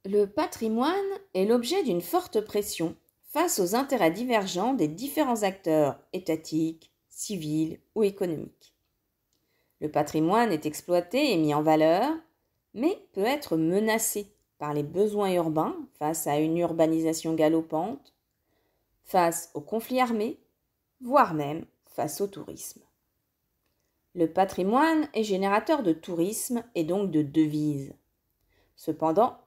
Le patrimoine est l'objet d'une forte pression face aux intérêts divergents des différents acteurs étatiques, civils ou économiques. Le patrimoine est exploité et mis en valeur, mais peut être menacé par les besoins urbains face à une urbanisation galopante, face aux conflits armés, voire même face au tourisme. Le patrimoine est générateur de tourisme et donc de devises. Cependant,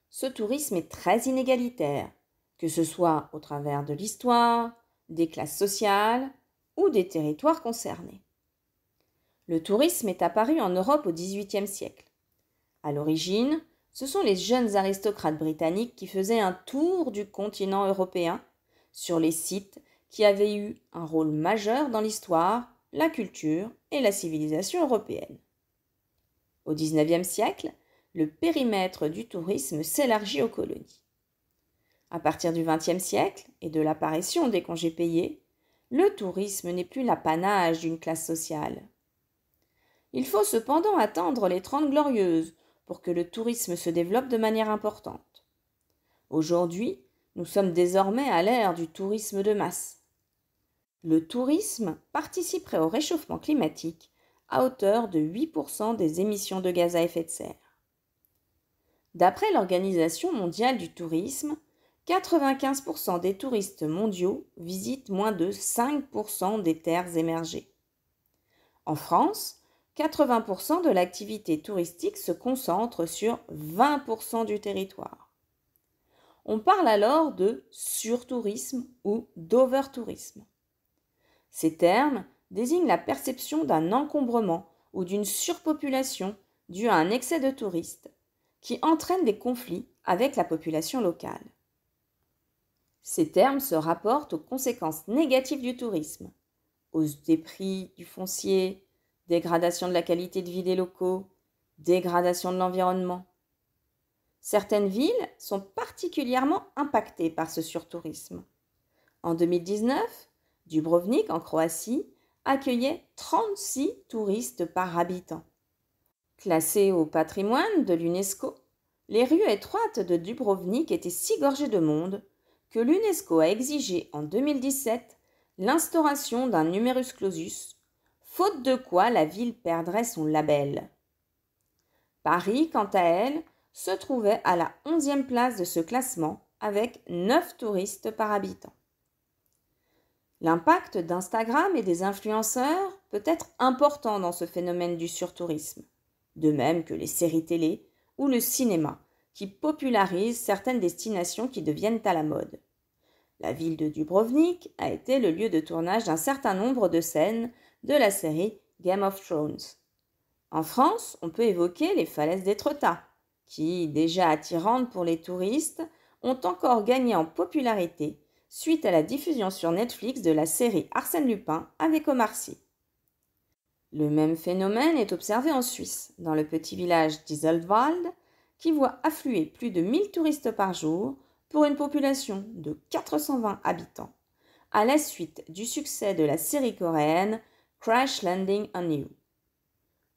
ce tourisme est très inégalitaire, que ce soit au travers de l'histoire, des classes sociales ou des territoires concernés. Le tourisme est apparu en Europe au XVIIIe siècle. À l'origine, ce sont les jeunes aristocrates britanniques qui faisaient un tour du continent européen sur les sites qui avaient eu un rôle majeur dans l'histoire, la culture et la civilisation européenne. Au XIXe siècle, le périmètre du tourisme s'élargit aux colonies. À partir du XXe siècle et de l'apparition des congés payés, le tourisme n'est plus l'apanage d'une classe sociale. Il faut cependant attendre les Trente Glorieuses pour que le tourisme se développe de manière importante. Aujourd'hui, nous sommes désormais à l'ère du tourisme de masse. Le tourisme participerait au réchauffement climatique à hauteur de 8% des émissions de gaz à effet de serre. D'après l'Organisation mondiale du tourisme, 95% des touristes mondiaux visitent moins de 5% des terres émergées. En France, 80% de l'activité touristique se concentre sur 20% du territoire. On parle alors de surtourisme ou d'overtourisme. Ces termes désignent la perception d'un encombrement ou d'une surpopulation due à un excès de touristes qui entraîne des conflits avec la population locale. Ces termes se rapportent aux conséquences négatives du tourisme, hausse des prix du foncier, dégradation de la qualité de vie des locaux, dégradation de l'environnement. Certaines villes sont particulièrement impactées par ce surtourisme. En 2019, Dubrovnik, en Croatie, accueillait 36 touristes par habitant. Classées au patrimoine de l'UNESCO, les rues étroites de Dubrovnik étaient si gorgées de monde que l'UNESCO a exigé en 2017 l'instauration d'un numerus clausus, faute de quoi la ville perdrait son label. Paris, quant à elle, se trouvait à la 11e place de ce classement avec 9 touristes par habitant. L'impact d'Instagram et des influenceurs peut être important dans ce phénomène du surtourisme, de même que les séries télé ou le cinéma, qui popularisent certaines destinations qui deviennent à la mode. La ville de Dubrovnik a été le lieu de tournage d'un certain nombre de scènes de la série Game of Thrones. En France, on peut évoquer les falaises d'Étretat, qui, déjà attirantes pour les touristes, ont encore gagné en popularité suite à la diffusion sur Netflix de la série Arsène Lupin avec Omar Sy. Le même phénomène est observé en Suisse, dans le petit village d'Isolwald, qui voit affluer plus de 1000 touristes par jour pour une population de 420 habitants, à la suite du succès de la série coréenne Crash Landing on You.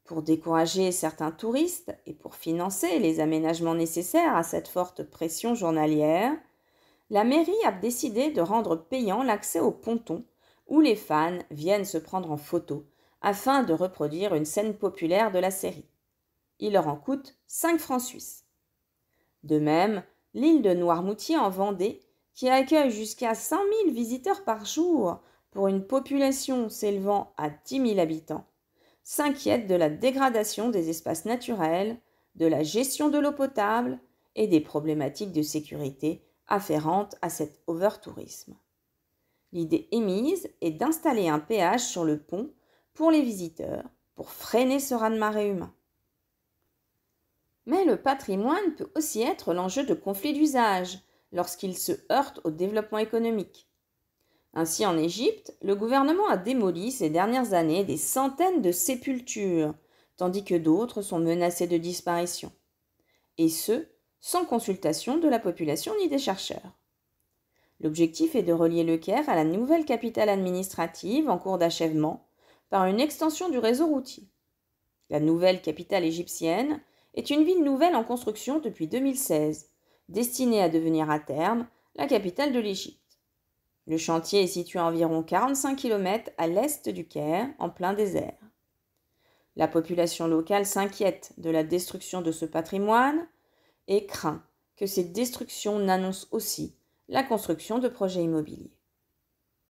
Pour décourager certains touristes et pour financer les aménagements nécessaires à cette forte pression journalière, la mairie a décidé de rendre payant l'accès au ponton où les fans viennent se prendre en photo afin de reproduire une scène populaire de la série. Il leur en coûte 5 francs suisses. De même, l'île de Noirmoutier en Vendée, qui accueille jusqu'à 100 000 visiteurs par jour pour une population s'élevant à 10 000 habitants, s'inquiète de la dégradation des espaces naturels, de la gestion de l'eau potable et des problématiques de sécurité afférentes à cet overtourisme. L'idée émise est d'installer un péage sur le pont pour les visiteurs pour freiner ce raz-de-marée humain. Mais le patrimoine peut aussi être l'enjeu de conflits d'usage lorsqu'il se heurte au développement économique. Ainsi, en Égypte, le gouvernement a démoli ces dernières années des centaines de sépultures, tandis que d'autres sont menacées de disparition. Et ce, sans consultation de la population ni des chercheurs. L'objectif est de relier le Caire à la nouvelle capitale administrative en cours d'achèvement par une extension du réseau routier. La nouvelle capitale égyptienne est une ville nouvelle en construction depuis 2016, destinée à devenir à terme la capitale de l'Égypte. Le chantier est situé à environ 45 km à l'est du Caire, en plein désert. La population locale s'inquiète de la destruction de ce patrimoine et craint que cette destruction n'annonce aussi la construction de projets immobiliers.